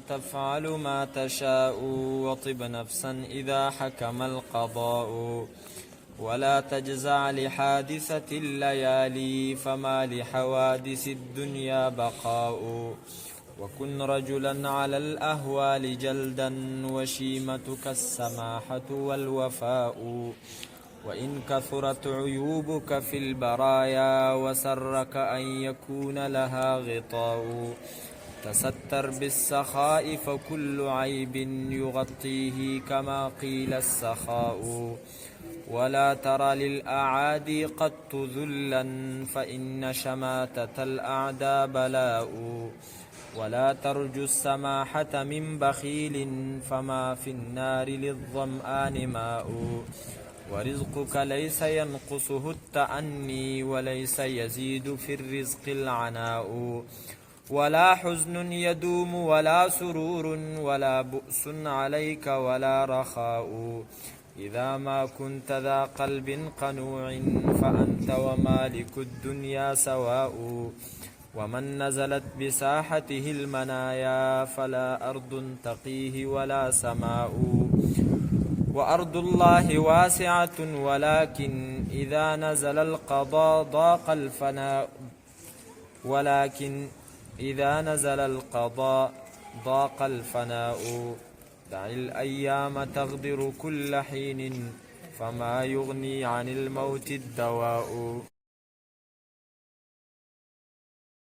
تفعل ما تشاء وطب نفسا إذا حكم القضاء. ولا تجزع لحادثة الليالي فما لحوادث الدنيا بقاء. وكن رجلا على الأهوال جلدا وشيمتك السماحة والوفاء. وإن كثرت عيوبك في البرايا وسرك أن يكون لها غطاء. تستر بالسخاء فكل عيب يغطيه كما قيل السخاء. ولا تر للأعادي قط ذلا فإن شماتة الأعداء بلاء. ولا ترجو السماحة من بخيل فما في النار للظمآن ماء. ورزقك ليس ينقصه التأني وليس يزيد في الرزق العناء. ولا حزن يدوم ولا سرور ولا بؤس عليك ولا رخاء. إذا ما كنت ذا قلب قنوع فأنت ومالك الدنيا سواء. ومن نزلت بساحته المنايا فلا أرض تقيه ولا سماء. وأرض الله واسعة ولكن إذا نزل القضاء ضاق الفناء. دع الأيام تغدر كل حين فما يغني عن الموت الدواء.